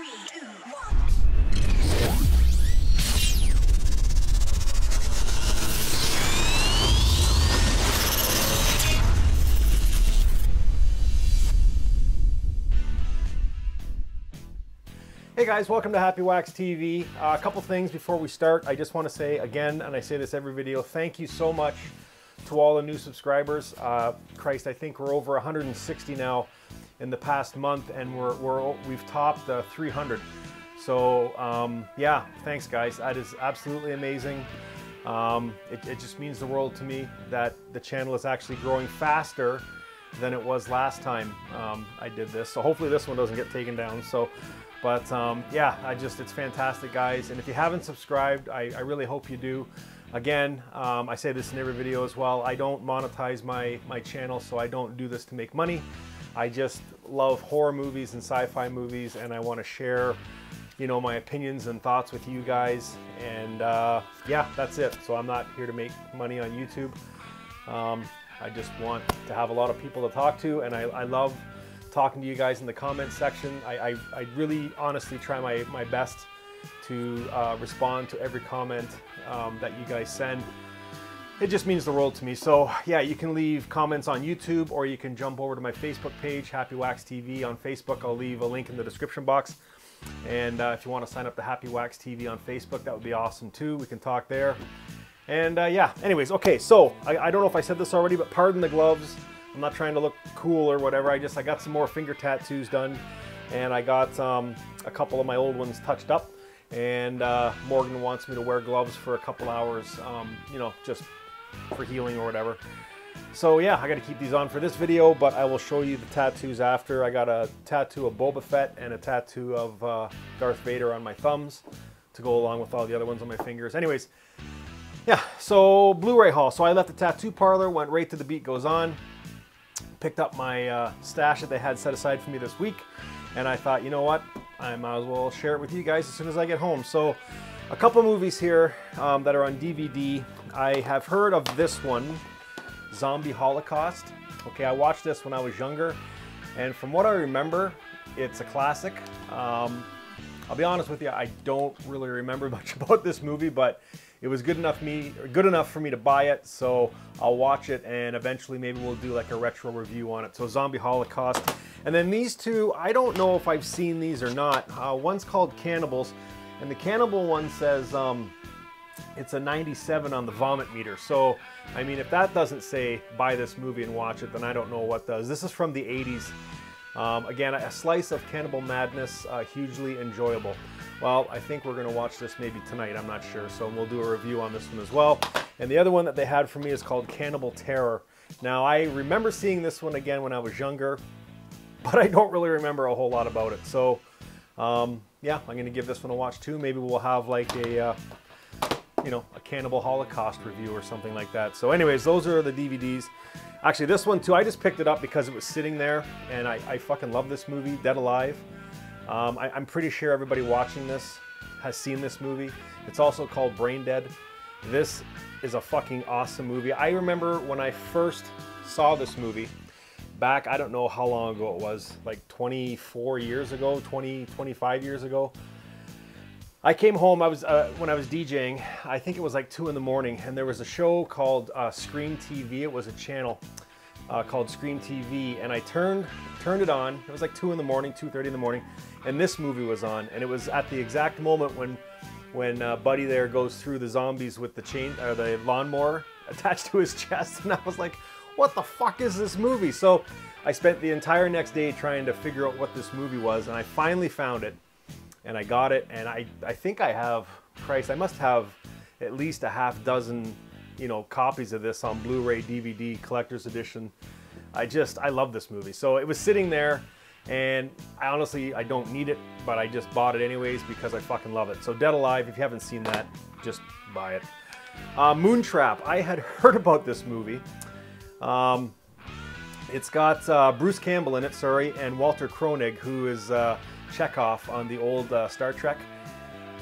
3, 2, 1. Hey guys, welcome to Happywax TV. A couple things before we start. I just want to say again, and I say this every video, thank you so much to all the new subscribers. Christ, I think we're over 160 now in the past month, and we've topped 300. So yeah, thanks guys. That is absolutely amazing. It just means the world to me that the channel is actually growing faster than it was last time I did this. So hopefully this one doesn't get taken down. But yeah, it's fantastic, guys. And if you haven't subscribed, I really hope you do. Again, I say this in every video as well. I don't monetize my channel, so I don't do this to make money. I just love horror movies and sci-fi movies, and I want to share, you know, my opinions and thoughts with you guys. And yeah, that's it. So I'm not here to make money on YouTube. I just want to have a lot of people to talk to, and I love talking to you guys in the comment section. I really honestly try my best to respond to every comment that you guys send. It just means the world to me. So yeah, you can leave comments on YouTube, or you can jump over to my Facebook page, Happywax TV on Facebook. I'll leave a link in the description box. And if you want to sign up to Happywax TV on Facebook, that would be awesome too. We can talk there. And yeah, anyways, okay, so I don't know if I said this already, but pardon the gloves. I'm not trying to look cool or whatever. I got some more finger tattoos done, and I got a couple of my old ones touched up, and Morgan wants me to wear gloves for a couple hours, you know, just for healing or whatever. So yeah, I got to keep these on for this video, but I will show you the tattoos after. I got a tattoo of Boba Fett and a tattoo of Darth Vader on my thumbs to go along with all the other ones on my fingers. Anyways, yeah, so Blu-ray haul. So I left the tattoo parlor, went right to The Beat Goes On. Picked up my stash that they had set aside for me this week, and I thought, you know what, I might as well share it with you guys as soon as I get home. So a couple movies here that are on DVD. I have heard of this one, Zombie Holocaust. Okay, I watched this when I was younger, and from what I remember, it's a classic. I'll be honest with you, I don't really remember much about this movie, but it was good enough for me to buy it, so I'll watch it, and eventually maybe we'll do like a retro review on it. So Zombie Holocaust. And then these two, I don't know if I've seen these or not. One's called Cannibals, and the Cannibal one says it's a 97 on the vomit meter. So, I mean, if that doesn't say buy this movie and watch it, then I don't know what does. This is from the 80s. Again, a slice of cannibal madness, hugely enjoyable. Well, I think we're going to watch this maybe tonight, I'm not sure, so we'll do a review on this one as well. And the other one that they had for me is called Cannibal Terror. Now, I remember seeing this one again when I was younger, but I don't really remember a whole lot about it. So, yeah, I'm going to give this one a watch too. Maybe we'll have like a, you know, a Cannibal Holocaust review or something like that. So anyways, those are the DVDs. Actually, this one too, I just picked it up because it was sitting there, and I fucking love this movie, Dead Alive. I'm pretty sure everybody watching this has seen this movie. It's also called Brain Dead. This is a fucking awesome movie. I remember when I first saw this movie back, I don't know how long ago it was, like 24 years ago, 25 years ago. I came home, when I was DJing, I think it was like 2 in the morning, and there was a show called Scream TV. It was a channel called Scream TV, and I turned it on. It was like 2 in the morning, 2:30 in the morning, and this movie was on, and it was at the exact moment when Buddy there goes through the zombies with the lawnmower attached to his chest, and I was like, what the fuck is this movie? So I spent the entire next day trying to figure out what this movie was, and I finally found it, and I got it, and I think I have, Christ, I must have at least a half dozen, you know, copies of this on Blu-ray, DVD, collector's edition. I love this movie. So it was sitting there, and I don't need it, but I just bought it anyways because I fucking love it. So Dead Alive, if you haven't seen that, just buy it. Moontrap, I had heard about this movie. It's got Bruce Campbell in it, sorry, and Walter Koenig, who is Chekhov on the old Star Trek.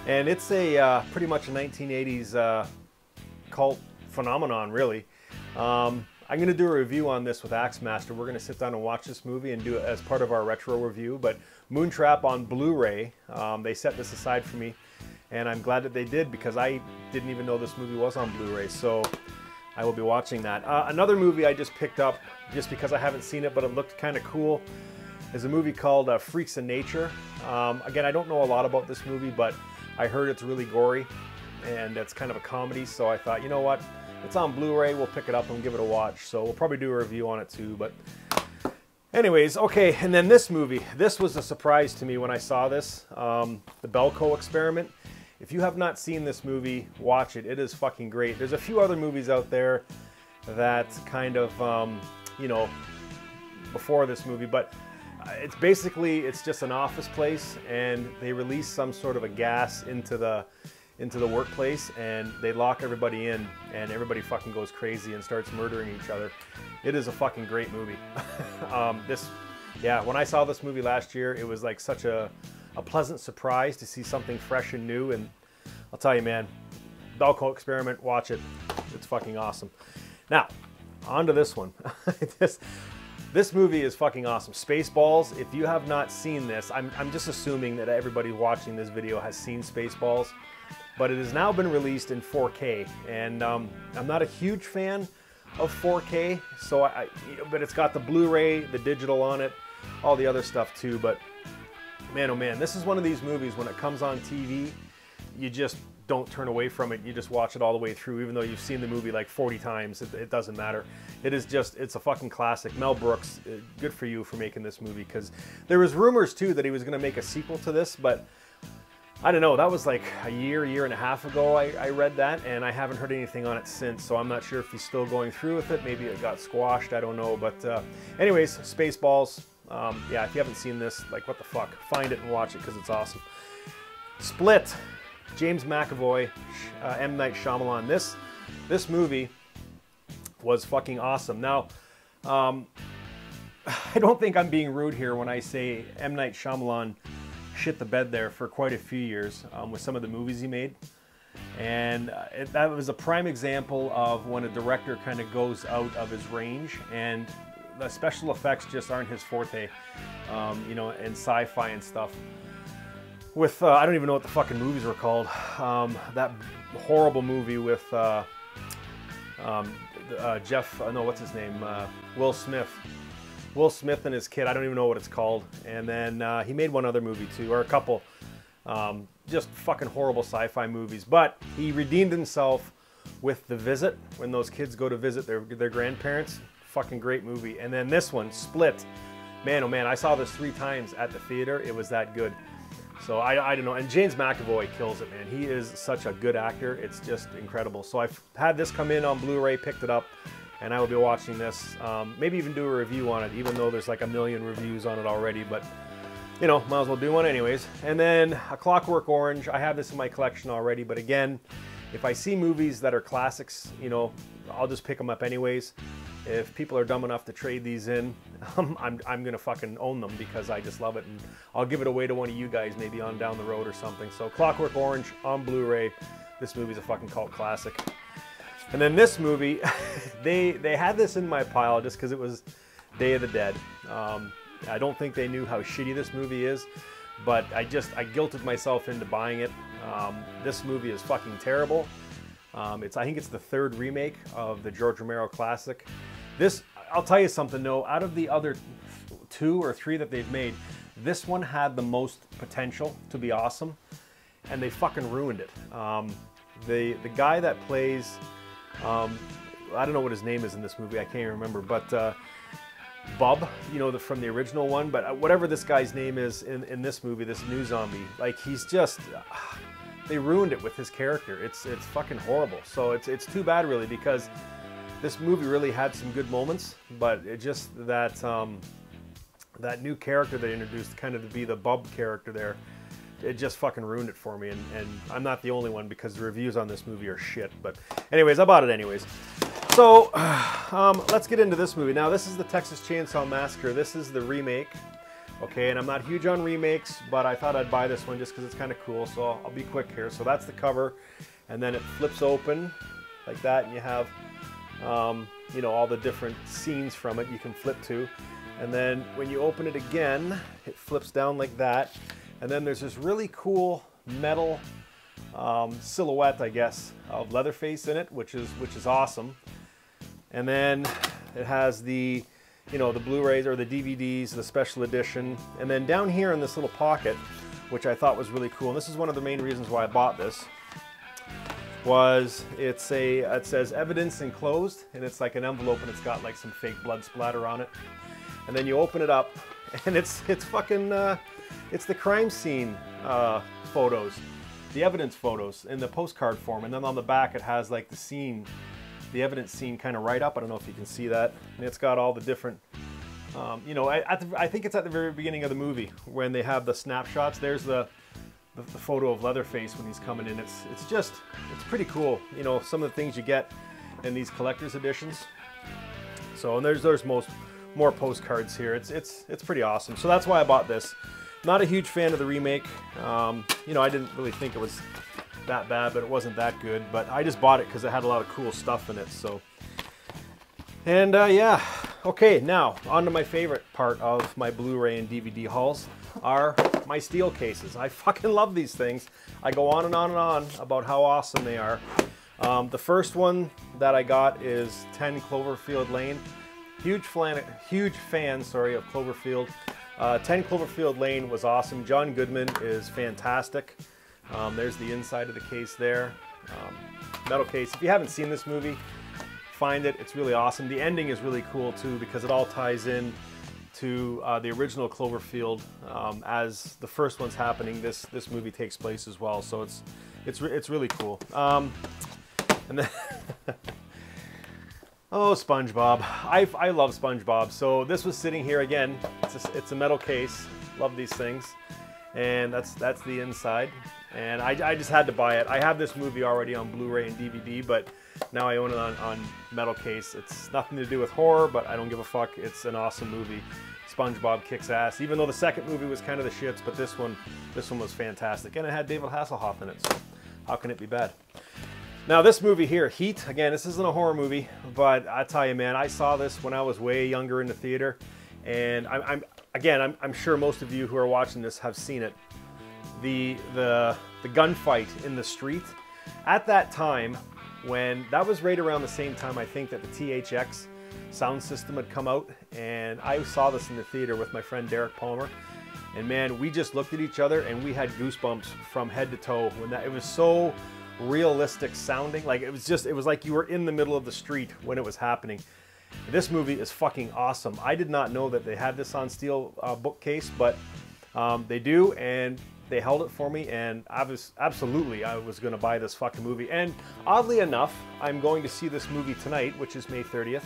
And it's a pretty much a 1980s cult phenomenon, really. I'm going to do a review on this with Axemaster. We're going to sit down and watch this movie and do it as part of our retro review. But Moontrap on Blu-ray. They set this aside for me, and I'm glad that they did, because I didn't even know this movie was on Blu-ray, so I will be watching that. Another movie I just picked up, just because I haven't seen it, but it looked kind of cool, is a movie called Freaks of Nature. Again, I don't know a lot about this movie, but I heard it's really gory, and it's kind of a comedy, so I thought, you know what, it's on Blu-ray, we'll pick it up and give it a watch. So we'll probably do a review on it too, but anyways, okay, and then this movie. This was a surprise to me when I saw this, The Belko Experiment. If you have not seen this movie, watch it. It is fucking great. There's a few other movies out there that kind of, you know, before this movie, but it's basically, it's just an office place, and they release some sort of a gas into the workplace, and they lock everybody in, and everybody fucking goes crazy and starts murdering each other. It is a fucking great movie. Yeah, when I saw this movie last year, it was like such a pleasant surprise to see something fresh and new, and I'll tell you, man, Belko Experiment, watch it. It's fucking awesome. Now, on to this one. This movie is fucking awesome. Spaceballs. If you have not seen this, I'm just assuming that everybody watching this video has seen Spaceballs, but it has now been released in 4K, and I'm not a huge fan of 4K, so but it's got the Blu-ray, the digital on it, all the other stuff too. But man, oh man, this is one of these movies, when it comes on TV, you just don't turn away from it. You just watch it all the way through, even though you've seen the movie like 40 times. It doesn't matter. It is just, it's a fucking classic. Mel Brooks, good for you for making this movie, because there was rumors too that he was going to make a sequel to this, but I don't know, that was like a year and a half ago I read that, and I haven't heard anything on it since, so I'm not sure if he's still going through with it. Maybe it got squashed, I don't know, but anyways, Spaceballs. Yeah, if you haven't seen this, like, what the fuck, find it and watch it, because it's awesome. Split, James McAvoy, M. Night Shyamalan. This movie was fucking awesome. Now, I don't think I'm being rude here when I say M. Night Shyamalan shit the bed there for quite a few years with some of the movies he made. And that was a prime example of when a director kind of goes out of his range, and the special effects just aren't his forte, you know, and sci-fi and stuff. With, I don't even know what the fucking movies were called. That horrible movie with Jeff, no, what's his name? Will Smith. Will Smith and his kid, I don't even know what it's called. And then he made one other movie too, or a couple. Just fucking horrible sci-fi movies. But he redeemed himself with The Visit, when those kids go to visit their grandparents. Fucking great movie. And then this one, Split. Man, oh man, I saw this 3 times at the theater. It was that good. So I don't know. And James McAvoy kills it, man. He is such a good actor. It's just incredible. So I've had this come in on Blu-ray, picked it up, and I will be watching this. Maybe even do a review on it, even though there's like a million reviews on it already. But, you know, might as well do one anyways. And then A Clockwork Orange. I have this in my collection already, but again, if I see movies that are classics, you know, I'll just pick them up anyways. If people are dumb enough to trade these in, I'm gonna fucking own them, because I just love it, and I'll give it away to one of you guys maybe on down the road or something. So Clockwork Orange on Blu-ray. This movie's a fucking cult classic. And then this movie, they had this in my pile just because it was Day of the Dead. I don't think they knew how shitty this movie is, but I guilted myself into buying it. This movie is fucking terrible. I think it's the 3rd remake of the George Romero classic. This, I'll tell you something though, out of the other 2 or 3 that they've made, this one had the most potential to be awesome, and they fucking ruined it. The guy that plays, I don't know what his name is in this movie, I can't even remember, but Bub, you know, from the original one, but whatever this guy's name is in this movie, this new zombie, like, he's just, they ruined it with his character. It's fucking horrible. So it's too bad, really, because this movie really had some good moments, but it just, that that new character they introduced, kind of to be the Bub character there, it just fucking ruined it for me. And I'm not the only one, because the reviews on this movie are shit. But anyways, I bought it anyways. So let's get into this movie. Now, this is the Texas Chainsaw Massacre. This is the remake. Okay, and I'm not huge on remakes, but I thought I'd buy this one just because it's kind of cool, so I'll be quick here. So that's the cover, and then it flips open like that, and you have, you know, all the different scenes from it you can flip to. And then when you open it again, it flips down like that. And then there's this really cool metal silhouette, I guess, of Leatherface in it, which is awesome. And then it has the, you know, the Blu-rays or the DVDs, the special edition. And then down here in this little pocket, which I thought was really cool, and this is one of the main reasons why I bought this, was it says evidence enclosed, and it's like an envelope, and it's got like some fake blood splatter on it. And then you open it up, and it's fucking it's the crime scene photos, the evidence photos in the postcard form. And then on the back it has like the scene, the evidence scene kind of right up. I don't know if you can see that. And it's got all the different you know, I think it's at the very beginning of the movie when they have the snapshots. There's the photo of Leatherface when he's coming in. It's pretty cool. You know, some of the things you get in these collector's editions. So, and there's more postcards here. It's pretty awesome. So that's why I bought this. Not a huge fan of the remake. You know, I didn't really think it was that bad, but it wasn't that good. But I just bought it because it had a lot of cool stuff in it. So, and yeah. Okay, now on to my favorite part of my Blu-ray and DVD hauls are my steel cases. I fucking love these things. I go on and on and on about how awesome they are. The first one that I got is 10 Cloverfield Lane. Huge fan, sorry, of Cloverfield. 10 Cloverfield Lane was awesome. John Goodman is fantastic. There's the inside of the case there. Metal case. If you haven't seen this movie, find it. It's really awesome. The ending is really cool too because it all ties in to the original Cloverfield. As the first one's happening, this movie takes place as well. So it's really cool. And then oh, SpongeBob. I love SpongeBob. So this was sitting here again. It's a metal case. Love these things. And that's the inside. And I just had to buy it. I have this movie already on Blu-ray and DVD, but now I own it on metal case. It's nothing to do with horror, but I don't give a fuck. It's an awesome movie. SpongeBob kicks ass. Even though the second movie was kind of the shits, but this one was fantastic. And it had David Hasselhoff in it, so how can it be bad? Now this movie here, Heat, again, this isn't a horror movie, but I tell you, man, I saw this when I was way younger in the theater, and I'm sure most of you who are watching this have seen it. The gunfight in the street at that time, when that was right around the same time I think that the THX sound system had come out, and I saw this in the theater with my friend Derek Palmer, and man, we just looked at each other and we had goosebumps from head to toe when it was so realistic sounding. Like it was like you were in the middle of the street when it was happening. This movie is fucking awesome. I did not know that they had this on steel bookcase, but they do, and they held it for me, and I was going to buy this fucking movie. And oddly enough, I'm going to see this movie tonight, which is May 30th,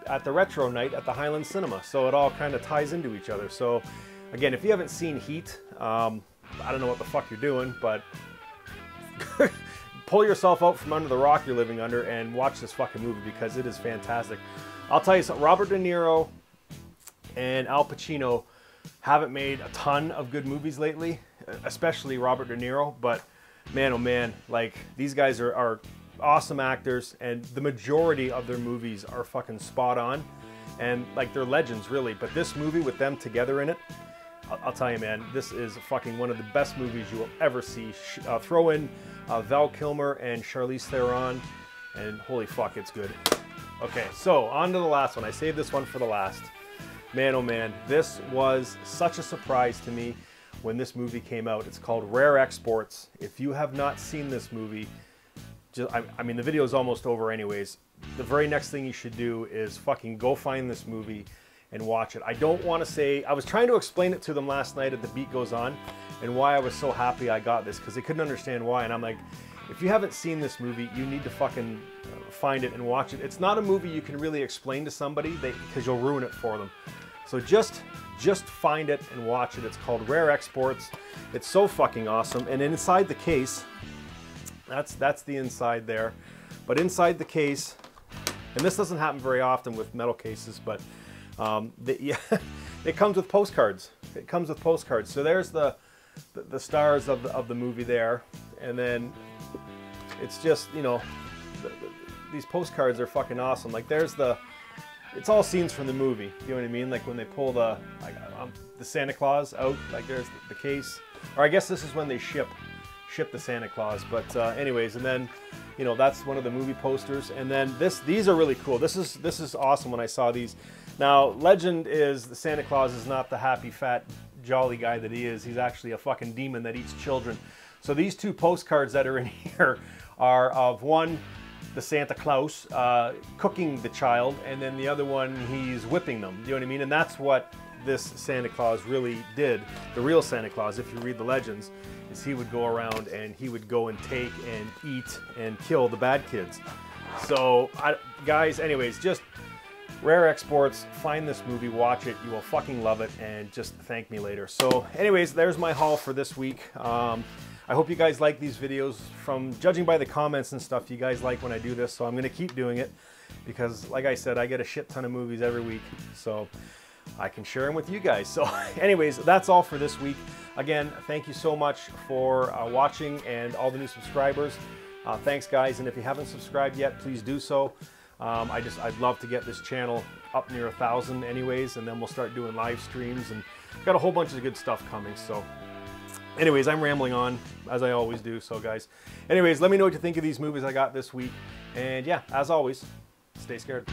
at the Retro Night at the Highland Cinema. So it all kind of ties into each other. So again, if you haven't seen Heat, I don't know what the fuck you're doing, but pull yourself out from under the rock you're living under and watch this fucking movie because it is fantastic. I'll tell you something, Robert De Niro and Al Pacino haven't made a ton of good movies lately, especially Robert De Niro, but man, oh man, like these guys are awesome actors, and the majority of their movies are fucking spot on, and like they're legends really. But this movie with them together in it, I'll tell you, man, this is fucking one of the best movies you will ever see. Throw in Val Kilmer and Charlize Theron, and holy fuck, it's good. Okay, so on to the last one. I saved this one for the last. Man, oh man, this was such a surprise to me when this movie came out. It's called Rare Exports. If you have not seen this movie, I mean, the video is almost over anyways. The very next thing you should do is fucking go find this movie and watch it. I don't want to say, I was trying to explain it to them last night at The Beat Goes On and why I was so happy I got this, because they couldn't understand why. And I'm like, if you haven't seen this movie, you need to fucking find it and watch it. It's not a movie you can really explain to somebody because you'll ruin it for them. So just find it and watch it. It's called Rare Exports. It's so fucking awesome. And inside the case, that's the inside there. But inside the case, and this doesn't happen very often with metal cases, but it comes with postcards. It comes with postcards. So there's the stars of the movie there, and then it's just, you know, these postcards are fucking awesome. Like there's the it's all scenes from the movie. You know what I mean? Like when they pull the Santa Claus out, like there's the case. Or I guess this is when they ship the Santa Claus. But anyways, and then, you know, that's one of the movie posters. And then these are really cool. This is awesome when I saw these. Now, legend is the Santa Claus is not the happy, fat, jolly guy that he is. He's actually a fucking demon that eats children. So these two postcards that are in here are of one, the Santa Claus cooking the child, and then the other one, he's whipping them. You know what I mean? And that's what this Santa Claus really did. The real Santa Claus, if you read the legends, is he would go around and he would go and take and eat and kill the bad kids. So, guys, anyways, just Rare Exports, find this movie, watch it, you will fucking love it, and just thank me later. So, anyways, there's my haul for this week. I hope you guys like these videos. From judging by the comments and stuff, you guys like when I do this, so I'm gonna keep doing it because, like I said, I get a shit ton of movies every week, so I can share them with you guys. So anyways, that's all for this week. Again, thank you so much for watching and all the new subscribers. Thanks, guys, and if you haven't subscribed yet, please do so. I'd love to get this channel up near 1,000 anyways, and then we'll start doing live streams, and got a whole bunch of good stuff coming. So anyways, I'm rambling on, as I always do. So guys, anyways, let me know what you think of these movies I got this week. And yeah, as always, stay scared.